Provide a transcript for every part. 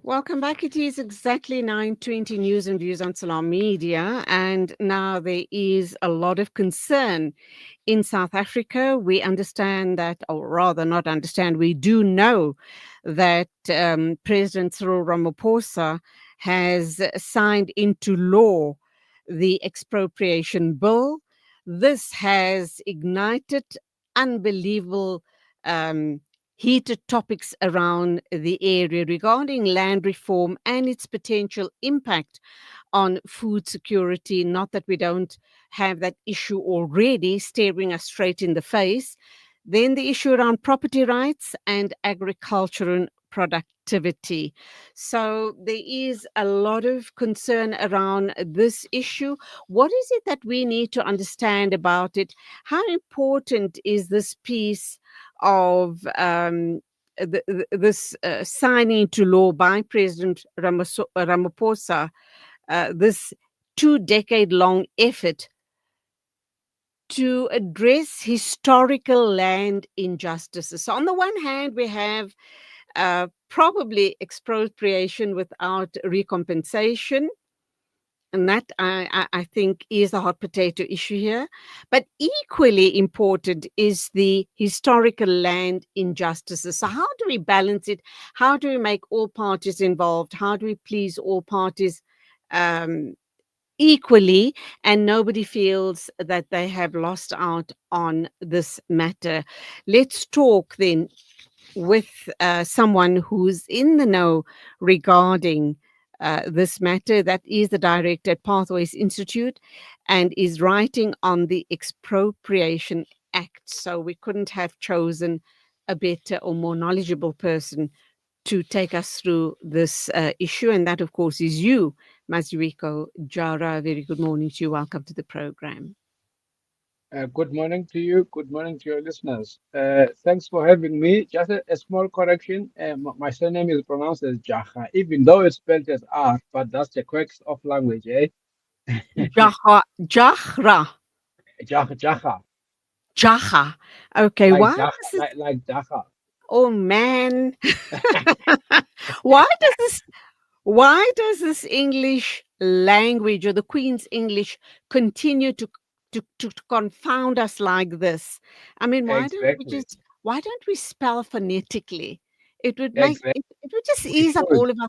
Welcome back. It is exactly 9:20 news and views on Salam Media. And now there is a lot of concern in South Africa. We understand that, or rather, not understand, we do know that President Cyril Ramaphosa has signed into law the expropriation bill. This has ignited unbelievable. Heated topics around the area regarding land reform and its potential impact on food security. Not that we don't have that issue already staring us straight in the face. Then the issue around property rights and agricultural productivity. So there is a lot of concern around this issue. What is it that we need to understand about it? How important is this piece of this signing into law by President Ramaphosa, this 2-decade long effort to address historical land injustices? So on the one hand, we have probably expropriation without recompensation. And that I think is the hot potato issue here. But equally important is the historical land injustices. So how do we balance it? How do we make all parties involved? How do we please all parties um, equally, and nobody feels that they have lost out on this matter? Let's talk then with someone who's in the know regarding this matter. That is the director at Pathways Institute and is writing on the Expropriation Act. So we couldn't have chosen a better or more knowledgeable person to take us through this issue. And that, of course, is you, Mazibuko. Jara, very good morning to you. Welcome to the program. Good morning to you. Good morning to your listeners. Thanks for having me. Just a small correction. My surname is pronounced as Jara, even though it's spelled as R, but that's the quirks of language, eh? Jahra. Jaha. Jaha. Okay, Like why Jaha, does this? like Jaha. Oh man. why does this why does this English language, or the Queen's English, continue to confound us like this? I mean, Exactly. why don't we spell phonetically? It would Exactly. it would just We ease up should. all of our.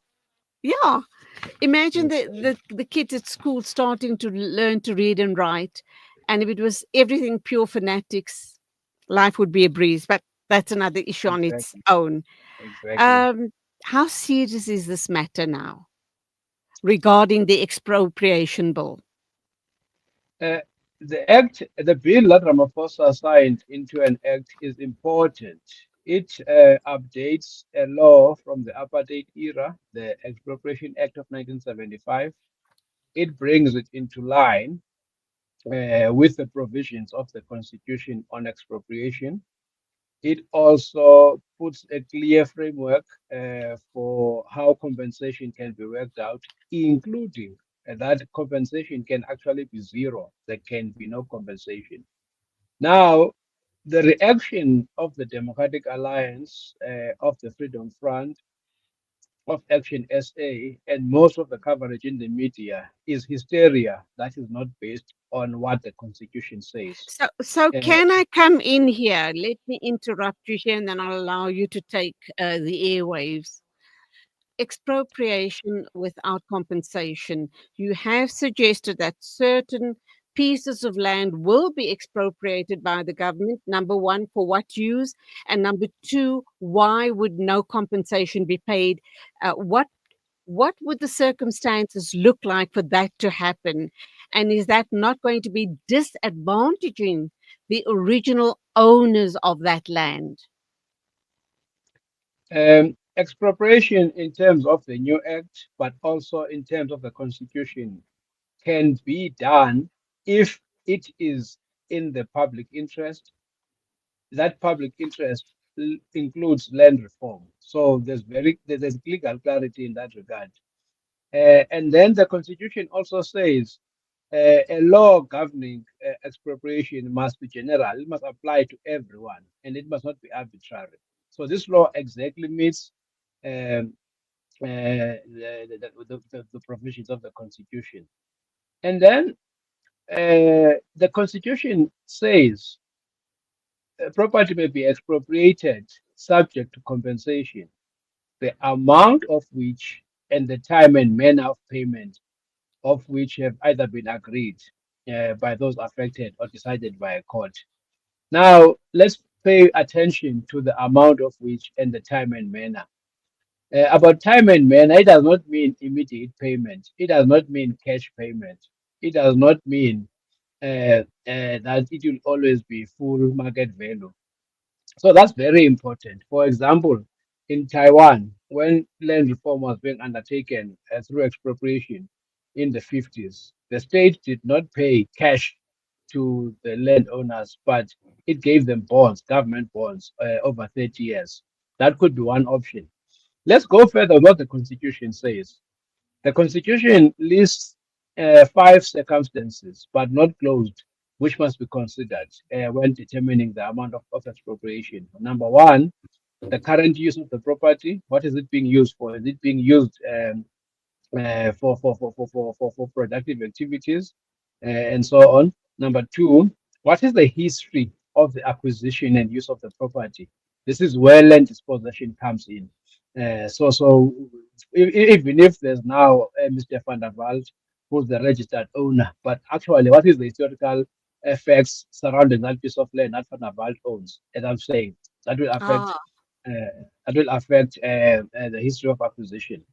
Yeah. Imagine We the kids at school starting to learn to read and write. And if it was everything pure phonetics, life would be a breeze. But that's another issue on its Exactly. own. Exactly. Um, how serious is this matter now regarding the expropriation bill? Uh, the bill that Ramaphosa signed into an act is important. It updates a law from the apartheid era, the Expropriation Act of 1975. It brings it into line with the provisions of the Constitution on expropriation. It also puts a clear framework for how compensation can be worked out, including that compensation can actually be zero. There can be no compensation. Now, the reaction of the Democratic Alliance, of the Freedom Front, of Action SA, and most of the coverage in the media is hysteria that is not based on what the Constitution says. So Uh, can I come in here? Let me interrupt you here, and then I'll allow you to take the airwaves. Expropriation without compensation. You have suggested that certain pieces of land will be expropriated by the government. Number one, for what use? And number two, why would no compensation be paid? What would the circumstances look like for that to happen? And is that not going to be disadvantaging the original owners of that land? Expropriation in terms of the new act, but also in terms of the Constitution, can be done if it is in the public interest. That public interest includes land reform. So there's legal clarity in that regard. And then the Constitution also says a law governing expropriation must be general. It must apply to everyone, and it must not be arbitrary. So this law exactly meets um, the provisions of the Constitution. And then the Constitution says property may be expropriated subject to compensation, the amount of which and the time and manner of payment of which have either been agreed by those affected or decided by a court. Now, let's pay attention to the amount of which and the time and manner. About time and manner, it does not mean immediate payment. It does not mean cash payment. It does not mean that it will always be full market value. So that's very important. For example, in Taiwan, when land reform was being undertaken through expropriation in the 50s, the state did not pay cash to the landowners, but it gave them bonds, government bonds, over 30 years. That could be one option. Let's go further with what the Constitution says. The Constitution lists five circumstances, but not closed, which must be considered when determining the amount of expropriation. Number one, the current use of the property. What is it being used for? Is it being used for productive activities and so on. Number two, what is the history of the acquisition and use of the property? This is where land dispossession comes in. Even if there's now Mr. Van der Walt, who's the registered owner, but actually, what is the historical effects surrounding that piece of land that Van der Walt owns? As I'm saying, that will affect Ah, the history of acquisition.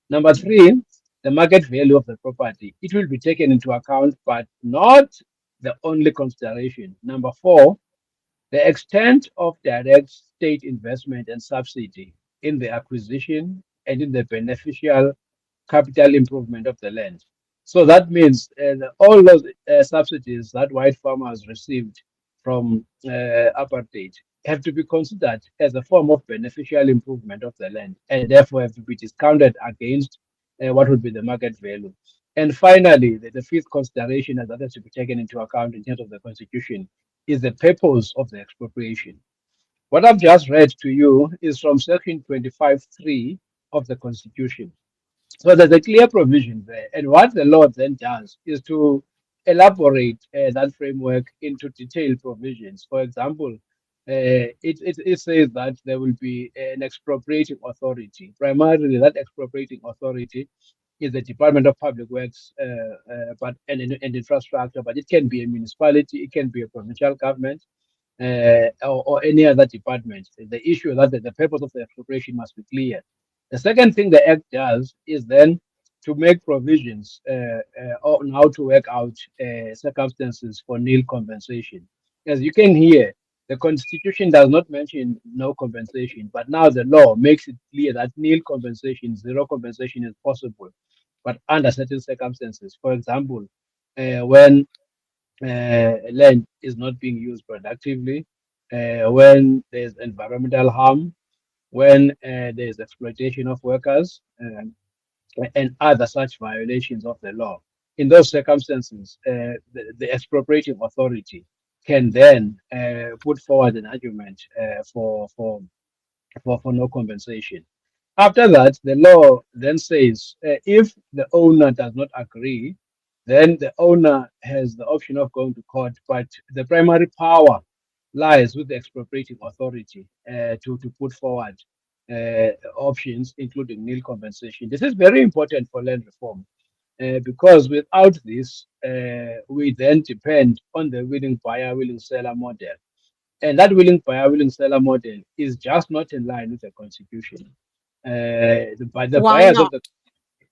Number three, the market value of the property. It will be taken into account, but not the only consideration. Number four, the extent of direct state investment and subsidy in the acquisition and in the beneficial capital improvement of the land. So that means all those subsidies that white farmers received from apartheid have to be considered as a form of beneficial improvement of the land and therefore have to be discounted against what would be the market value. And finally, the fifth consideration that has to be taken into account in terms of the constitution is the purpose of the expropriation. What I've just read to you is from section 25(3) of the constitution. So there's a clear provision there. And what the law then does is to elaborate that framework into detailed provisions. For example, it says that there will be an expropriating authority. Primarily, that expropriating authority is the Department of Public Works and Infrastructure, but it can be a municipality, it can be a provincial government, or any other department. The issue that the purpose of the expropriation must be clear. The second thing the Act does is then to make provisions on how to work out circumstances for nil compensation. As you can hear, the Constitution does not mention no compensation, but now the law makes it clear that nil compensation, zero compensation is possible, but under certain circumstances. For example, when land is not being used productively, when there's environmental harm, when there's exploitation of workers, and other such violations of the law. In those circumstances, the expropriating authority can then put forward an argument for no compensation. After that, the law then says if the owner does not agree, then the owner has the option of going to court, but the primary power lies with the expropriating authority to put forward options, including nil compensation. This is very important for land reform because without this, we then depend on the willing buyer, willing seller model. And that willing buyer, willing seller model is just not in line with the constitution. But the why buyers of not? the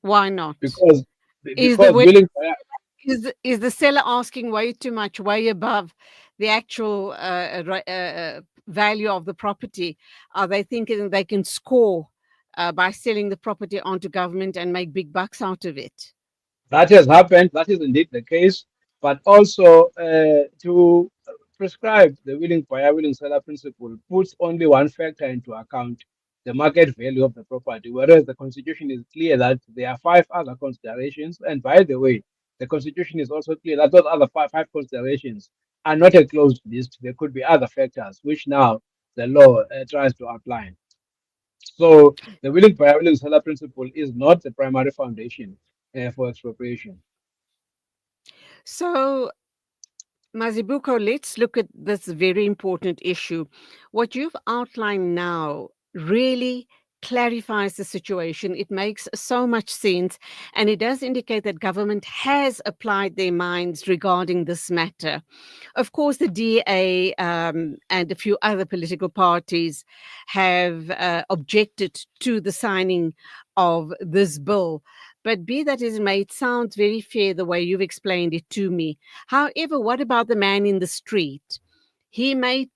Why not? because Is the willing buyer. is the seller asking way too much, way above the actual value of the property? Are they thinking they can score by selling the property onto government and make big bucks out of it? That has happened. That is indeed the case. But also to prescribe the willing buyer, willing seller principle puts only one factor into account, the market value of the property, whereas the constitution is clear that there are five other considerations. And by the way, the constitution is also clear that those other five considerations are not a closed list. There could be other factors, which now the law tries to outline. So the willing buyer, willing seller principle is not the primary foundation for expropriation. So, Mazibuko, let's look at this very important issue. What you've outlined now really clarifies the situation. It makes so much sense, and it does indicate that government has applied their minds regarding this matter. Of course, the DA and a few other political parties have objected to the signing of this bill. But be that as it may, it sounds very fair the way you've explained it to me. However, what about the man in the street? He may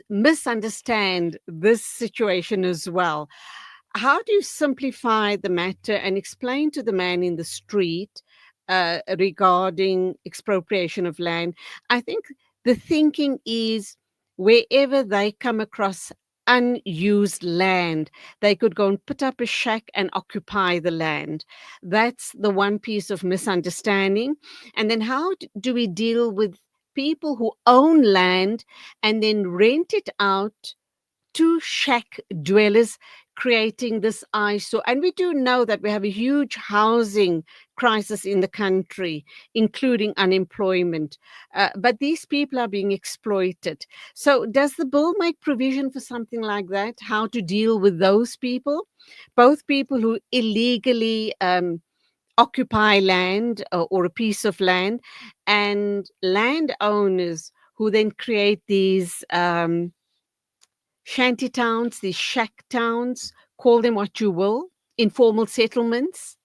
misunderstand this situation as well. How do you simplify the matter and explain to the man in the street regarding expropriation of land? I think the thinking is wherever they come across unused land, they could go and put up a shack and occupy the land. That's the one piece of misunderstanding. And then how do we deal with people who own land and then rent it out to shack dwellers, creating this eyesore? And we do know that we have a huge housing crisis in the country, including unemployment. But these people are being exploited. So, does the bill make provision for something like that? How to deal with those people? Both people who illegally occupy land or a piece of land, and landowners who then create these shanty towns, these shack towns, call them what you will, informal settlements.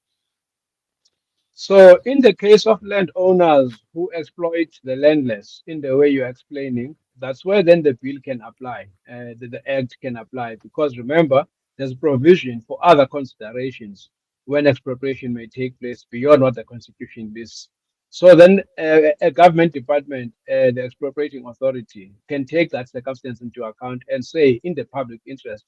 So, in the case of landowners who exploit the landless in the way you're explaining, that's where then the bill can apply, the act can apply, because remember, there's provision for other considerations when expropriation may take place beyond what the Constitution lists. So then, a government department, the expropriating authority, can take that circumstance into account and say, in the public interest,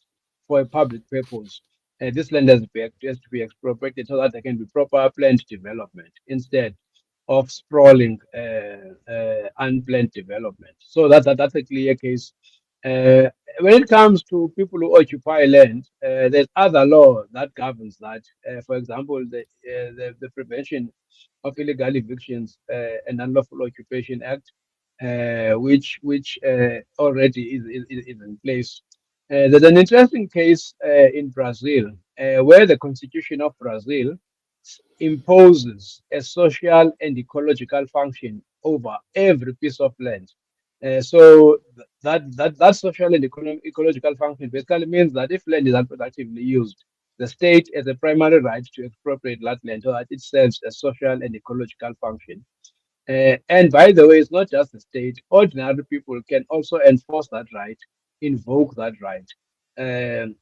for a public purpose, this land has to be expropriated so that there can be proper planned development instead of sprawling unplanned development. So that's a clear case. Uh, when it comes to people who occupy land, there's other law that governs that. For example, the Prevention of Illegal Evictions and Unlawful Occupation Act, which already is in place. There's an interesting case in Brazil where the Constitution of Brazil imposes a social and ecological function over every piece of land. So that social and ecological function basically means that if land is unproductively used, the state has a primary right to expropriate that land so that it serves a social and ecological function. And by the way, it's not just the state. Ordinary people can also enforce that right, invoke that right, and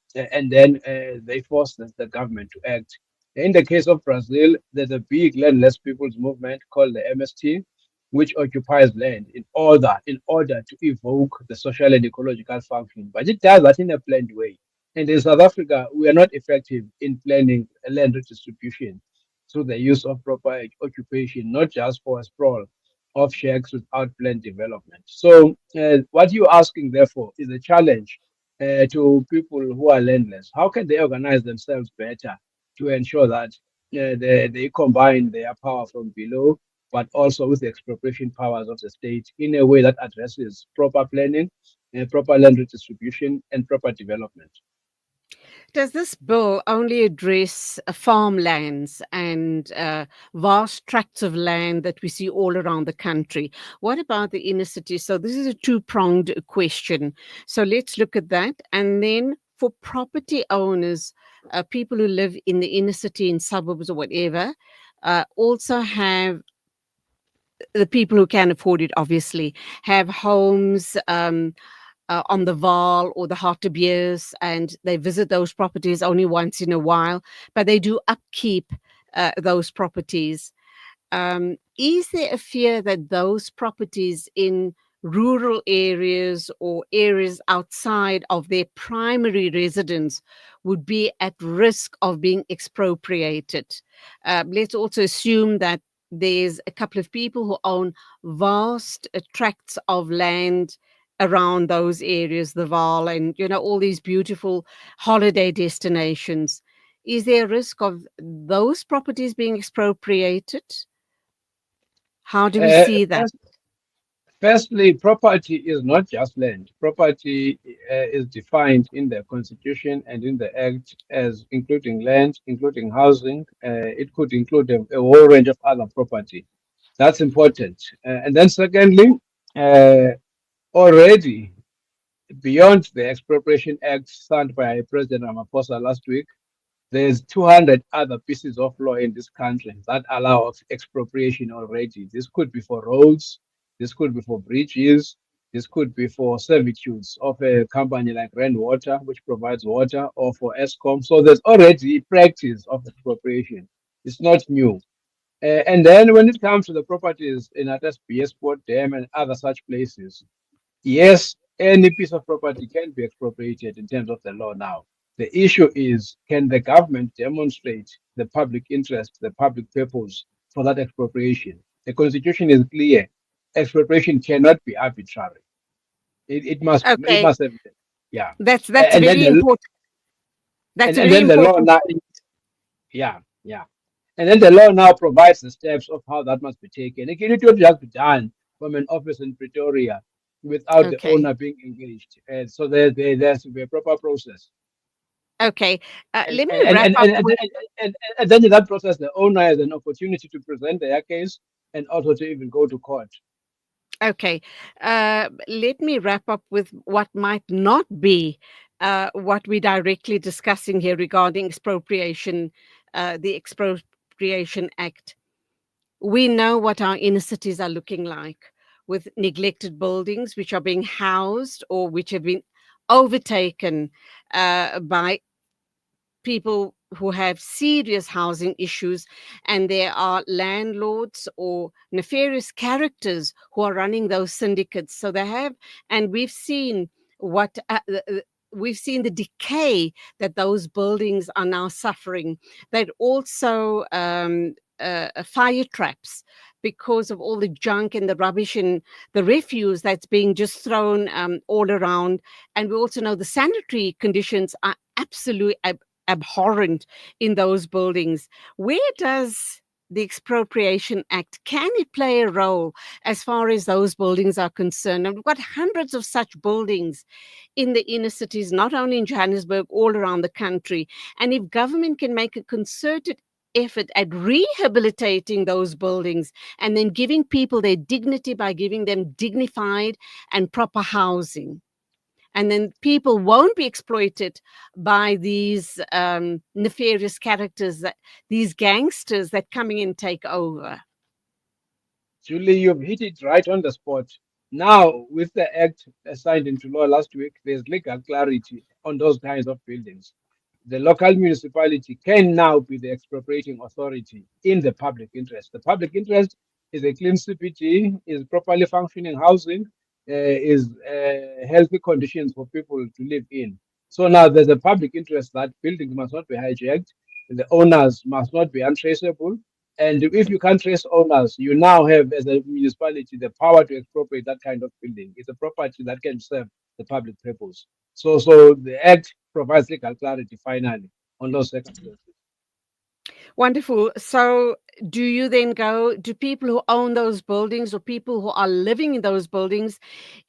then they force the government to act. In the case of Brazil, there's a big landless people's movement called the MST, which occupies land in order to evoke the social and ecological function. But it does that in a planned way. And in South Africa, we are not effective in planning land redistribution through the use of proper occupation, not just for a sprawl of shacks without planned development. So, what you're asking, therefore, is a challenge to people who are landless. How can they organize themselves better to ensure that they combine their power from below, but also with the expropriation powers of the state in a way that addresses proper planning, proper land redistribution, and proper development? Does this bill only address farmlands and vast tracts of land that we see all around the country? What about the inner city? So, this is a two-pronged question. So, let's look at that. And then for property owners, people who live in the inner city, in suburbs or whatever, also have the people who can afford it, obviously, have homes. On the Vaal or the Hartebeers, and they visit those properties only once in a while, but they do upkeep those properties. Is there a fear that those properties in rural areas or areas outside of their primary residence would be at risk of being expropriated? Let's also assume that there's a couple of people who own vast tracts of land around those areas, the Vaal, and all these beautiful holiday destinations. Is there a risk of those properties being expropriated? How do we Uh, see that? first, Firstly, property is not just land. Property is defined in the Constitution and in the Act as including land, including housing. It could include a whole range of other property. That's important. And then, secondly, uh, already beyond the Expropriation Act signed by President Ramaphosa last week, there's 200 other pieces of law in this country that allow of expropriation already. This could be for roads, this could be for bridges, this could be for servitudes of a company like Rainwater, which provides water, or for ESCOM. So there's already practice of expropriation. It's not new. And then when it comes to the properties in BS Port Dam and other such places, yes, any piece of property can be expropriated in terms of the law now. The issue is, can the government demonstrate the public interest, the public purpose for that expropriation? The constitution is clear. Expropriation cannot be arbitrary. It Okay, must have, yeah. that's And then very the important. That's a and very then the law important now, point. yeah, yeah. And then the law now provides the steps of how that must be taken. It cannot just be done from an office in Pretoria without the Okay, owner being engaged. And so there's to be a proper process. okay. And Let me and, wrap and, up and, and, with. and, and, and then in that process, the owner has an opportunity to present their case and also to even go to court. Okay, let me wrap up with what might not be what we're directly discussing here regarding expropriation, the Expropriation Act. We know what our inner cities are looking like, with neglected buildings which are being housed or which have been overtaken by people who have serious housing issues, and there are landlords or nefarious characters who are running those syndicates. So they have, and we've seen what we've seen the decay that those buildings are now suffering. That also fire traps, because of all the junk and the rubbish and the refuse that's being just thrown all around. And we also know the sanitary conditions are absolutely abhorrent in those buildings. Where does the Expropriation Act, can it play a role as far as those buildings are concerned? And we've got hundreds of such buildings in the inner cities, not only in Johannesburg, all around the country. And if government can make a concerted effort at rehabilitating those buildings and then giving people their dignity by giving them dignified and proper housing, and then people won't be exploited by these nefarious characters, that these gangsters that coming in take over. Julie, you've hit it right on the spot. Now, with the act signed into law last week, there's legal clarity on those kinds of buildings. The local municipality can now be the expropriating authority in the public interest. The public interest is a clean CPT, is properly functioning housing, is healthy conditions for people to live in. So now there's a public interest that buildings must not be hijacked, the owners must not be untraceable, and if you can't trace owners, you now have, as a municipality, the power to expropriate that kind of building. It's a property that can serve the public purpose. So the Act provides legal clarity finally on those circumstances. Wonderful. So, do you then go, do people who own those buildings or people who are living in those buildings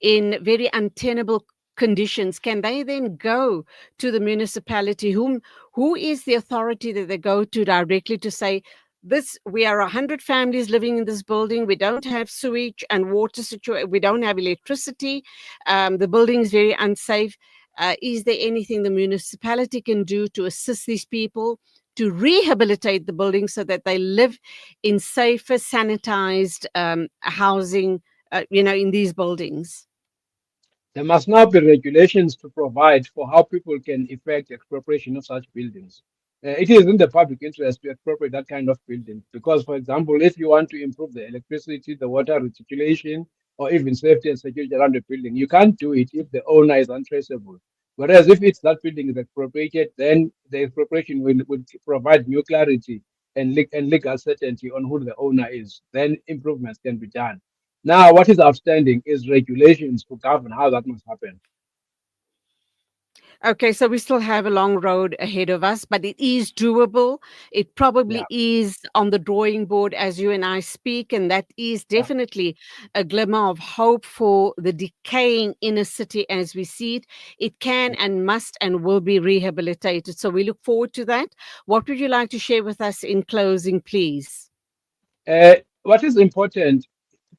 in very untenable conditions, can they then go to the municipality? Who is the authority that they go to directly to say, this, we are 100 families living in this building, we don't have sewage and water situation, we don't have electricity, the building is very unsafe. Is there anything the municipality can do to assist these people to rehabilitate the buildings so that they live in safer, sanitized housing, in these buildings? There must now be regulations to provide for how people can effect expropriation of such buildings. It is in the public interest to expropriate that kind of building because, for example, if you want to improve the electricity, the water reticulation, or even safety and security around the building, you can't do it if the owner is untraceable. Whereas if it's that building is expropriated, then the expropriation will provide new clarity and legal certainty on who the owner is. Then improvements can be done. Now, what is outstanding is regulations to govern how that must happen. Okay, so we still have a long road ahead of us, but it is doable. It Yeah, probably is on the drawing board as you and I speak, and that is yeah. definitely a glimmer of hope for the decaying inner city as we see it. It can and must and will be rehabilitated. So we look forward to that. What would you like to share with us in closing, please? What is important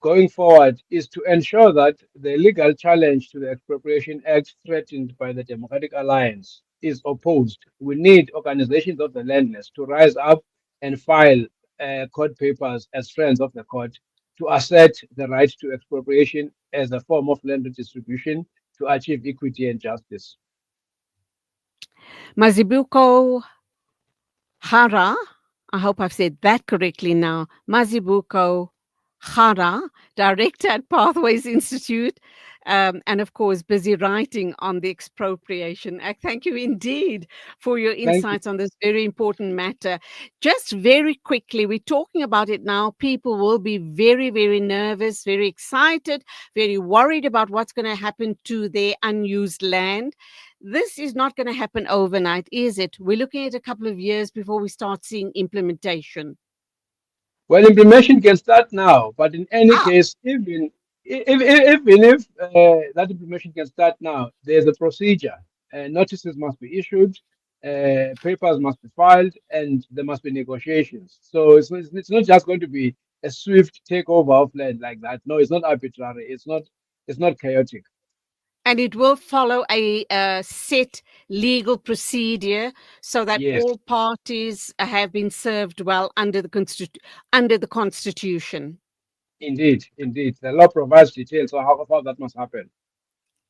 going forward is to ensure that the legal challenge to the Expropriation Act threatened by the Democratic Alliance is opposed. We need organizations of the landless to rise up and file court papers as friends of the court to assert the right to expropriation as a form of land redistribution to achieve equity and justice. Mazibuko Jara, I hope I've said that correctly now. Mazibuko Jara, director at Pathways Institute, and of course, busy writing on the Expropriation Act. Thank you indeed for your Thank you. insights on this very important matter. Just very quickly, we're talking about it now. People will be very, very nervous, very excited, very worried about what's going to happen to their unused land. This is not going to happen overnight, is it? We're looking at a couple of years before we start seeing implementation. Well, implementation can start now, but in any Ah, case, even if that implementation can start now, there's a procedure. Notices must be issued, papers must be filed, and there must be negotiations. So it's not just going to be a swift takeover of land like that. No, it's not arbitrary. It's not chaotic. and it will follow a set legal procedure so that Yes, all parties have been served well under the under the constitution. indeed. The law provides details on how that must happen.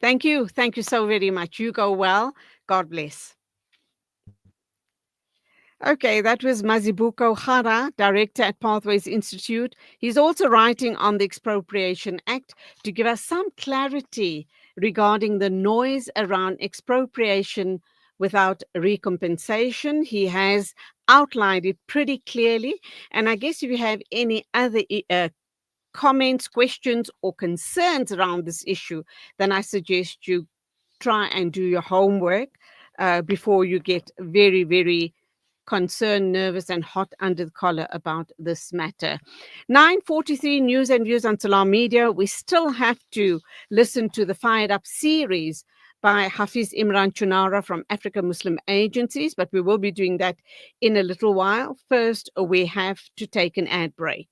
Thank you. Thank you so very much. You go well. God bless. Okay, that was Mazibuko Hara, director at Pathways Institute. He's also writing on the Expropriation Act to give us some clarity regarding the noise around expropriation without recompensation. He has outlined it pretty clearly. And I guess if you have any other comments, questions, or concerns around this issue, then I suggest you try and do your homework before you get very, very concerned, nervous, and hot under the collar about this matter. 9:43 news and views on Salam Media. We still have to listen to the Fired Up series by Hafiz Imran Chunara from Africa Muslim Agencies, but we will be doing that in a little while. First, we have to take an ad break.